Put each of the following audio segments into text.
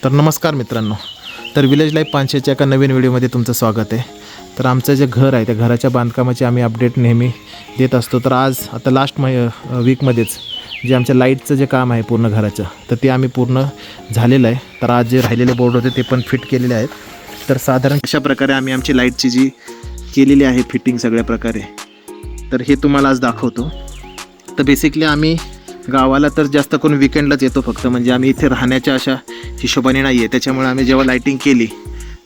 तर नमस्कार मित्रांनो, तर विलेज लाईफ पानशेच्या एका नवीन व्हिडिओमध्ये तुमचं स्वागत आहे. तर आमचं जे घर आहे त्या घराच्या बांधकामाची आम्ही अपडेट नेहमी देत असतो. तर आज आता लास्ट वीकमध्येच जे आमच्या लाईटचं जे काम आहे पूर्ण घराचं, तर ते आम्ही पूर्ण झालेलं आहे. तर आज जे राहिलेले बोर्ड होते ते पण फिट केलेले आहेत. तर साधारण अशा प्रकारे आम्ही आमची लाईटची जी केलेली आहे फिटिंग सगळ्या प्रकारे, तर हे तुम्हाला आज दाखवतो. तर बेसिकली आम्ही गावाला तर जास्त करून विकेंडलाच येतो फक्त, म्हणजे आम्ही इथे राहण्याच्या अशा हिशोबाने नाही आहे. त्याच्यामुळे आम्ही जेव्हा लाईटिंग केली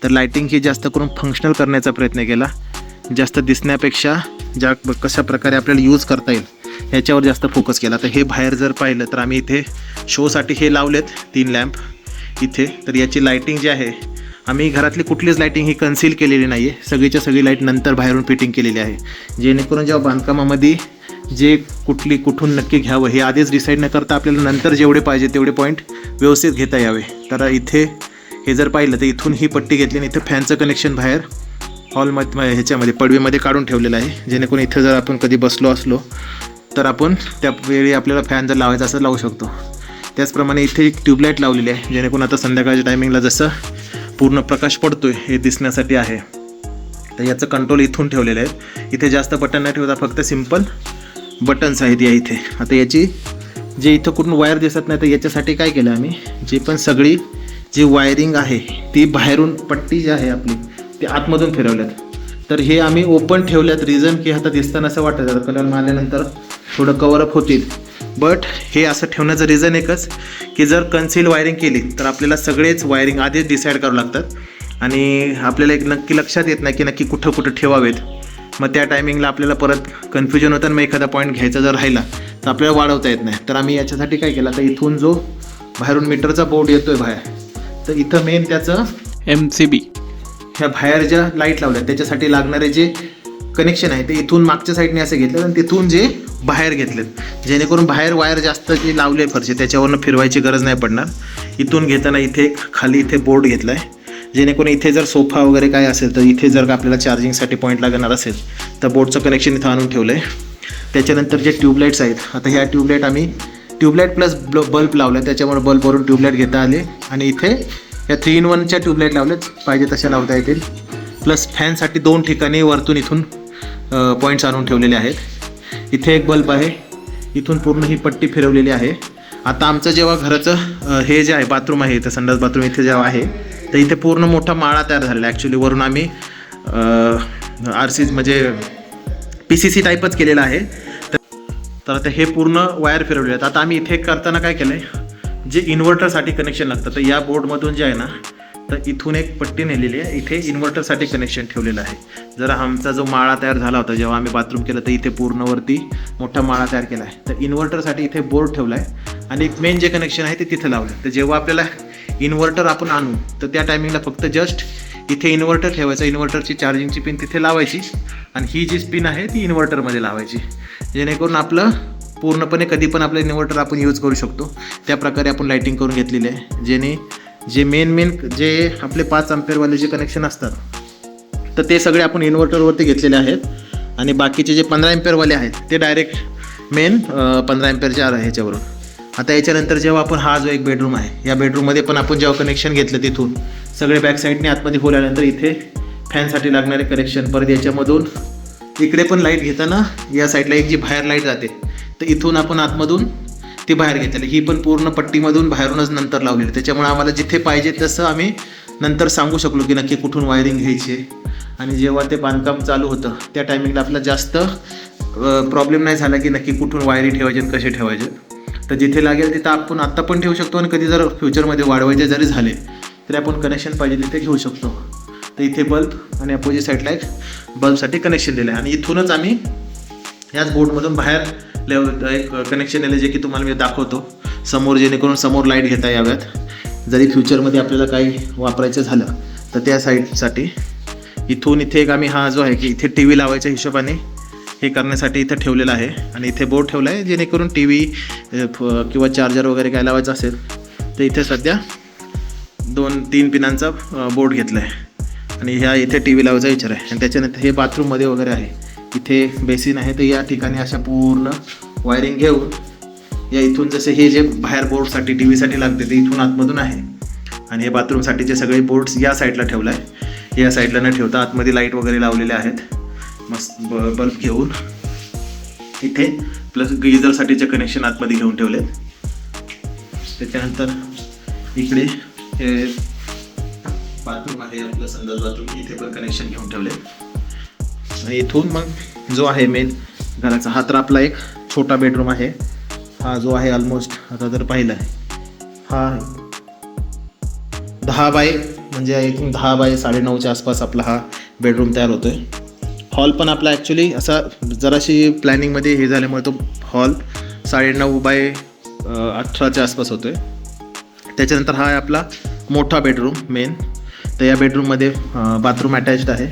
तर लाईटिंग ही जास्त करून फंक्शनल करण्याचा प्रयत्न केला, जास्त दिसण्यापेक्षा कशा प्रकारे आपल्याला यूज करता येईल याच्यावर जास्त फोकस केला. तर हे बाहेर जर पाहिलं तर आम्ही इथे शोसाठी हे लावलेत 3 लॅम्प इथे. तर याची लाईटिंग जी आहे, आम्ही घरातली कुठलीच लाईटिंग ही कन्सील केलेली नाही आहे, सगळीच्या सगळी लाईट नंतर बाहेरून फिटिंग केलेली आहे, जेणेकरून जेव्हा बांधकामामध्ये जे कुठून नक्की घ्यावं हे आधीच डिसाईड न करता आपल्याला नंतर जेवढे पाहिजे तेवढे पॉईंट व्यवस्थित घेता यावे. तर इथे हे जर पाहिलं तर इथून ही पट्टी घेतली आणि इथं फॅनचं कनेक्शन बाहेर हॉलमध्ये ह्याच्यामध्ये पडवीमध्ये काढून ठेवलेलं आहे, जेणेकरून इथं जर आपण कधी बसलो असलो तर आपण त्यावेळी आपल्याला फॅन जर लावायचा असं लावू शकतो. त्याचप्रमाणे इथे एक ट्यूबलाईट लावलेली आहे, जेणेकरून आता संध्याकाळच्या टायमिंगला जसं पूर्ण प्रकाश पडतोय हे दिसण्यासाठी आहे. तर याचं कंट्रोल इथून ठेवलेलं आहे. इथे जास्त बटन नाही ठेवता, फक्त सिम्पल बटन्स आहेत या इथे. आता याची जे इथं कुठून वायर दिसत नाही तर याच्यासाठी काय केलं आम्ही, जे पण सगळी जी वायरिंग आहे ती बाहेरून पट्टी जी आहे आपली ती आतमधून फिरवल्यात. तर हे आम्ही ओपन ठेवल्यात, रिझन की आता दिसताना असं वाटतं जर कलर मारल्यानंतर थोडं कवरअप होतील. बट हे असं ठेवण्याचं रिझन एकच की जर कन्सील वायरिंग केली तर आपल्याला सगळेच वायरिंग आधीच डिसाईड करावं लागतात आणि आपल्याला एक नक्की लक्षात येत नाही की नक्की कुठं ठेवावेत. मग त्या टायमिंगला आपल्याला परत कन्फ्युजन होतं आणि मग एखादा पॉईंट घ्यायचा जर राहिला तर आपल्याला वाढवता येत नाही. तर आम्ही याच्यासाठी काय केलं, तर इथून जो बाहेरून मीटरचा बोर्ड येतोय बाहेर, तर इथं मेन त्याचं MCB ह्या बाहेर ज्या लाईट लावल्या त्याच्यासाठी लागणारे जे कनेक्शन आहे ते इथून मागच्या साईडने असं घेतलं आणि तिथून जे बाहेर घेतलेत, जेणेकरून बाहेर वायर जास्त जे लावले फरचे त्याच्यावरनं फिरवायची गरज नाही पडणार. इथून घेताना इथे खाली इथे बोर्ड घेतला आहे, जेणेकरून इथे जर सोफा वगैरे काय असेल तर इथे जर का आपल्याला चार्जिंगसाठी पॉईंट लागणार असेल तर बोर्डचं कनेक्शन इथं आणून ठेवलं आहे. त्याच्यानंतर जे ट्यूबलाईट्स आहेत, आता ह्या ट्यूबलाईट आम्ही ट्यूबलाईट प्लस बल्ब लावला, त्याच्यामुळे बल्बवरून ट्यूबलाईट घेता आले आणि इथे या 3-in-1च्या ट्यूबलाईट लावल्यात, पाहिजे तशा लावता येतील. प्लस फॅनसाठी 2 ठिकाणी वरतून इथून पॉईंट्स आणून ठेवलेले आहेत. इथे एक बल्ब आहे, इथून पूर्ण ही पट्टी फिरवलेली आहे. आता आमचं जेव्हा घराचं हे जे आहे बाथरूम आहे इथं संडास बाथरूम इथे जेव्हा आहे तर इथे पूर्ण मोठा माळा तयार झालेला आहे. ॲक्च्युली वरून आम्ही RC म्हणजे PCC टाईपच केलेला आहे. तर आता हे पूर्ण वायर फिरवले आहेत. आता आम्ही इथे करताना काय केलं आहे, जे इन्व्हर्टरसाठी कनेक्शन लागतं तर या बोर्डमधून जे आहे ना तर इथून एक पट्टी नेलेली आहे, इथे इन्व्हर्टरसाठी कनेक्शन ठेवलेलं आहे. जर आमचा जो माळा तयार झाला होता जेव्हा आम्ही बाथरूम केलं तर इथे पूर्णवरती मोठा माळा तयार केला आहे. तर इन्व्हर्टरसाठी इथे बोर्ड ठेवला आहे आणि एक मेन जे कनेक्शन आहे ते तिथं लावलं. तर जेव्हा आपल्याला इन्व्हर्टर आपण आणू तर त्या टायमिंगला फक्त जस्ट इथे इन्व्हर्टर ठेवायचं, इन्व्हर्टरची चार्जिंगची पिन तिथे लावायची आणि ही जी पिन आहे ती इन्व्हर्टरमध्ये लावायची, जेणेकरून आपलं पूर्णपणे कधी पण आपलं इन्व्हर्टर आपण यूज करू शकतो. त्या प्रकारे आपण लाईटिंग करून घेतलेली आहे, जेणे जे मेन जे आपले 5 अँपिअरवाले जे कनेक्शन असतात तर ते सगळे आपण इन्व्हर्टरवरती घेतलेले आहेत आणि बाकीचे जे 15 अँपिअरवाले आहेत ते डायरेक्ट मेन 15 अँपिअरच्या ह्याच्यावरून. आता याच्यानंतर जेव्हा आपण हा जो एक बेडरूम आहे या बेडरूममध्ये पण आपण जेव्हा कनेक्शन घेतलं तिथून सगळे बॅक साईडने आतमध्ये खोल आल्यानंतर इथे फॅनसाठी लागणारे कनेक्शन, परत याच्यामधून इकडे पण लाईट घेताना या साईडला एक जी बाहेर लाईट जाते तर इथून आपण आतमधून ती बाहेर घेतलेली, ही पण पूर्ण पट्टीमधून बाहेरूनच नंतर लावलेली. त्याच्यामुळे आम्हाला जिथे पाहिजे तसं आम्ही नंतर सांगू शकलो की नक्की कुठून वायरिंग घ्यायची आहे. आणि जेव्हा ते बांधकाम चालू होतं त्या टायमिंगला आपल्याला जास्त प्रॉब्लेम नाही झाला की नक्की कुठून वायरी ठेवायचे आणि कसे ठेवायचे. तर जिथे लागेल तिथं आपण आत्ता पण ठेवू शकतो आणि कधी जर फ्युचरमध्ये वाढवायचे जरी झाले तरी आपण कनेक्शन पाहिजे तिथे घेऊ शकतो. तर इथे बल्ब आणि अपोजिट साईडला एक बल्बसाठी कनेक्शन दिलं आहे आणि इथूनच आम्ही याच बोर्डमधून बाहेर एक कनेक्शन दिलं जे की तुम्हाला मी दाखवतो समोर, जेणेकरून समोर लाईट घेता याव्यात जरी फ्युचरमध्ये आपल्याला काही वापरायचं झालं तर त्या साईडसाठी. इथून इथे एक आम्ही हा जो आहे की इथे TV लावायच्या हिशोबाने हे करण्यासाठी इथं ठेवलेलं आहे आणि इथे बोर्ड ठेवला आहे, जेणेकरून TV किंवा चार्जर वगैरे काय लावायचं असेल तर इथे सध्या 2-3 पिनांचा बोर्ड घेतला आहे आणि ह्या इथे TV लावायचा विचार आहे. आणि त्याच्यानंतर हे बाथरूममध्ये वगैरे आहे, इथे बेसिन आहे तर या ठिकाणी अशा पूर्ण वायरिंग घेऊन या इथून जसे हे जे बाहेर बोर्डसाठी TVसाठी लागते ते इथून आतमधून आहे आणि हे बाथरूमसाठीचे सगळे बोर्ड्स या साईडला ठेवला आहे, या साईडला न ठेवता आतमध्ये लाईट वगैरे लावलेले आहेत मस्त बल्ब घेऊन. इथे प्लस गिझरसाठीचे कनेक्शन आतमध्ये घेऊन ठेवलेत. त्याच्यानंतर इकडे हे बाथरूम आहे आपलं संडास बाथरूम, इथे पण कनेक्शन घेऊन ठेवले. आणि इथून मग जो आहे मेन घराचा हा तर आपला एक छोटा बेडरूम आहे. हा जो आहे ऑलमोस्ट आता जर पाहिलं हा 10 बाय म्हणजे आय थिंक 10 बाय 9.5च्या आसपास आपला हा बेडरूम तयार होतो आहे. हॉल पण आपला ॲक्च्युली असा जराशी प्लॅनिंगमध्ये हे झाल्यामुळे तो हॉल 9.5 बाय 18च्या आसपास होतो आहे. त्याच्यानंतर हा आहे आपला मोठा बेडरूम मेन. तर या बेडरूममध्ये बाथरूम अटॅच्ड आहे.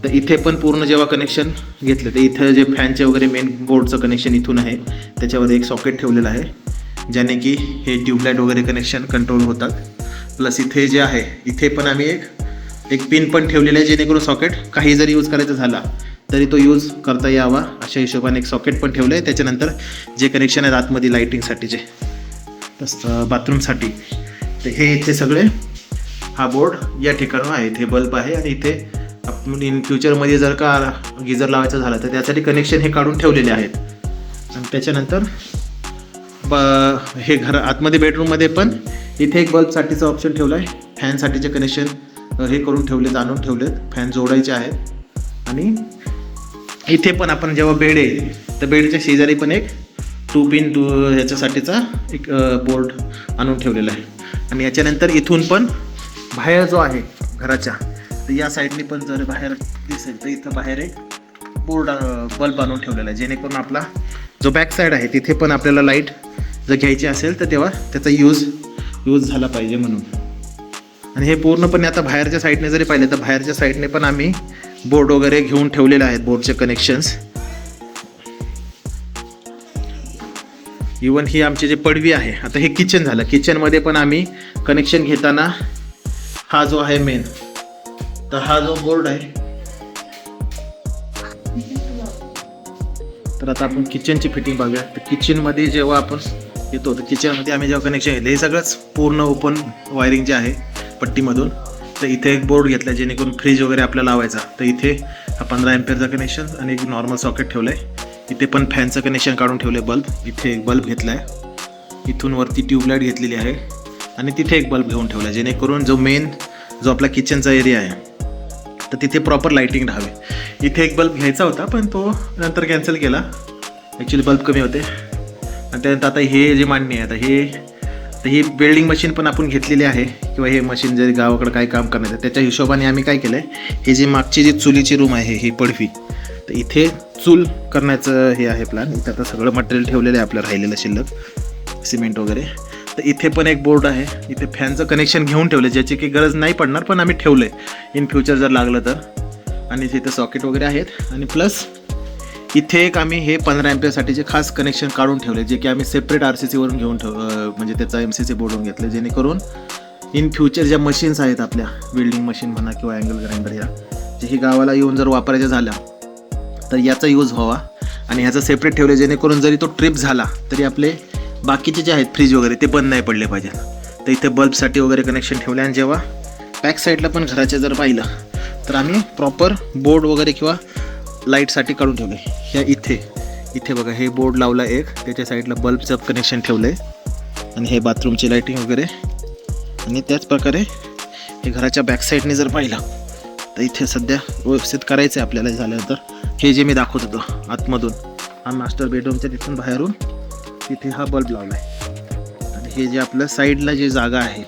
तर इथे पण पूर्ण जेव्हा कनेक्शन घेतलं तर इथं जे फॅनचे वगैरे मेन बोर्डचं कनेक्शन इथून आहे, त्याच्यामध्ये एक सॉकेट ठेवलेलं आहे ज्याने की हे ट्यूबलाईट वगैरे कनेक्शन कंट्रोल होतात. प्लस इथे जे आहे इथे पण आम्ही एक पिन पण ठेवलेलं आहे जेणेकरून सॉकेट काही जरी यूज करायचा झाला तरी तो यूज करता यावा अशा हिशोबाने एक सॉकेट पण ठेवलं आहे. त्याच्यानंतर जे कनेक्शन आहे आतमध्ये लाईटिंगसाठीचे तसं बाथरूमसाठी, तर हे इथे सगळे हा बोर्ड या ठिकाणी आहे. इथे बल्ब आहे आणि इथे आपण इन फ्युचरमध्ये जर का गिझर लावायचा झाला तर त्यासाठी कनेक्शन हे काढून ठेवलेले आहेत. आणि त्याच्यानंतर हे घर आतमध्ये बेडरूममध्ये पण इथे एक बल्बसाठीचं ऑप्शन ठेवलं आहे. फॅनसाठीचे कनेक्शन हे करून ठेवलेत, आणून ठेवलेत, फॅन जोडायचे आहेत. आणि इथे पण आपण जेव्हा बेड आहे तर बेडच्या शेजारी पण एक 2 पिन ह्याच्यासाठीचा एक बोर्ड आणून ठेवलेला आहे. आणि याच्यानंतर इथून पण बाहेर जो आहे घराच्या तर या साईडने पण जर बाहेर दिसेल तर इथं बाहेर एक बल्ब आणून ठेवलेला आहे जेणेकरून आपला जो बॅक साईड आहे तिथे पण आपल्याला लाईट जर घ्यायची असेल तर तेव्हा त्याचा यूज झाला पाहिजे म्हणून. आणि हे पूर्णपणे आता बाहेरच्या साईडने जरी पाहिलं तर बाहेरच्या साईडने पण आम्ही बोर्ड वगैरे घेऊन ठेवलेले आहेत, बोर्डचे कनेक्शन्स. इवन ही आमची जे पडवी आहे, आता हे किचन झालं, किचनमध्ये पण आम्ही कनेक्शन घेताना हा जो आहे मेन तर हा जो बोर्ड आहे तर आता आपण किचनची फिटिंग बघूया. तर किचनमध्ये जेव्हा आपण येतो तर किचनमध्ये आम्ही जेव्हा कनेक्शन घेतलं हे सगळंच पूर्ण ओपन वायरिंग जे आहे पट्टीमधून. तर इथे एक बोर्ड घेतला जेणेकरून फ्रीज वगैरे आपल्याला लावायचा, तर इथे हा 15 एम्पियरचा कनेक्शन आणि एक नॉर्मल सॉकेट ठेवलं आहे. इथे पण फॅनचं कनेक्शन काढून ठेवलं आहे, बल्ब इथे एक बल्ब घेतला आहे, इथून वरती ट्यूबलाईट घेतलेली आहे आणि तिथे एक बल्ब घेऊन ठेवला आहे जेणेकरून जो आपला किचनचा एरिया आहे तर तिथे प्रॉपर लाईटिंग राहावे. इथे एक बल्ब घ्यायचा होता पण तो नंतर कॅन्सल केला, ॲक्च्युली बल्ब कमी होते. आणि त्यानंतर आता हे जे मांडणी आहे आता ही वेल्डिंग मशीन पण आपण घेतलेली आहे किंवा हे मशीन जरी गावाकडं काय काम करण्याचं त्याच्या हिशोबाने आम्ही काय केलं आहे, हे जे मागची जी चुलीची रूम आहे ही पडवी, तर इथे चूल करण्याचं हे आहे प्लॅन. इथं आता सगळं मटेरियल ठेवलेलं आहे आपलं राहिलेलं शिल्लक सिमेंट वगैरे. तर इथे पण एक बोर्ड आहे, इथे फॅनचं कनेक्शन घेऊन ठेवलं ज्याची की गरज नाही पडणार पण आम्ही ठेवलं आहे इन फ्युचर जर लागलं तर. आणि इथे सॉकेट वगैरे आहेत. आणि प्लस इथे एक आम्ही हे 15 एम्पियरसाठीचे खास कनेक्शन काढून ठेवले जे की आम्ही सेपरेट RCCवरून घेऊन म्हणजे त्याचा MCC बोर्डवरून घेतलं जेणेकरून इन फ्युचर ज्या मशीन्स आहेत आपल्या वेल्डिंग मशीन म्हणा किंवा अँगल ग्राइंडर ह्या जे ही गावाला येऊन जर वापरायच्या झाल्या तर याचा यूज व्हावा. आणि ह्याचं सेपरेट ठेवलं जेणेकरून जरी तो ट्रिप झाला तरी आपले बाकीचे जे आहेत फ्रीज वगैरे ते बंद नाही पडले पाहिजेत. तर इथे बल्बसाठी वगैरे कनेक्शन ठेवले. आणि जेव्हा बॅक साईडला पण घराच्या जर पाहिलं तर आम्ही प्रॉपर बोर्ड वगैरे किंवा लाईटसाठी काढून ठेवले. ह्या इथे बघा हे बोर्ड लावला एक, त्याच्या साईडला बल्बचं कनेक्शन ठेवलं आहे आणि हे बाथरूमची लाईटिंग वगैरे. आणि त्याच प्रकारे हे घराच्या बॅक साईडने जर पाहिलं तर इथे सध्या व्यवस्थित करायचं आहे आपल्याला झाल्यानंतर. हे जे मी दाखवत होतो आतमधून हा मास्टर बेडरूमच्या तिथून बाहेरून तिथे हा बल्ब लावला आहे. आणि हे जे आपलं साईडला जे जागा आहे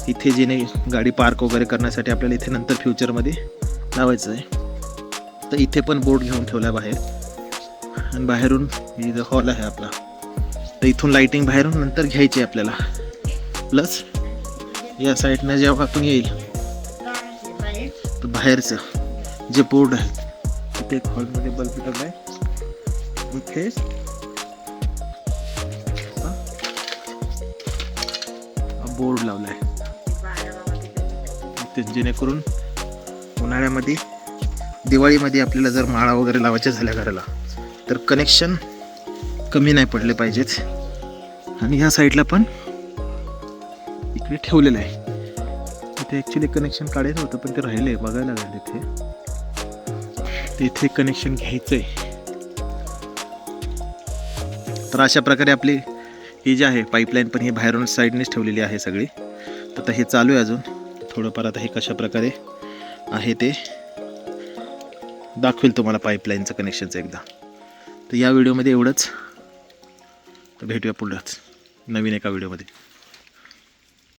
इथे जे नाही गाडी पार्क वगैरे करण्यासाठी आपल्याला इथे नंतर फ्युचरमध्ये लावायचं आहे. तर इथे पण बोर्ड घेऊन ठेवला आहे बाहेर. आणि बाहेरून हे जो हॉल आहे आपला तर इथून लाईटिंग बाहेरून नंतर घ्यायची आहे आपल्याला. प्लस या साईडनं जेव्हा आपण येईल तर बाहेरचं जे बोर्ड आहे इथे एक हॉलमध्ये बल्ब ठेवला आहे इथे बोर्ड लावला आहे जेणेकरून उन्हाळ्यामध्ये दिवाळीमध्ये आपल्याला जर माळा वगैरे लावायच्या झाल्या घराला तर कनेक्शन कमी नाही पडले पाहिजेत. आणि ह्या साईडला पण इकडे ठेवलेलं आहे इथे ॲक्च्युली कनेक्शन काढायचं होतं पण ते राहिले बघायला लागेल इथे. ते इथे कनेक्शन घ्यायचं आहे. तर अशा प्रकारे आपली ही जी आहे पाईपलाईन पण ही बाहेरून साईडनेच ठेवलेली आहे सगळी. तर आता हे चालू आहे अजून थोडंफार. आता हे कशा प्रकारे आहे ते दाखवेल तुम्हाला पाईपलाईनचं कनेक्शनचं एकदा. तर या व्हिडिओमध्ये एवढंच. तर भेटूया पुढंच नवीन एका व्हिडिओमध्ये.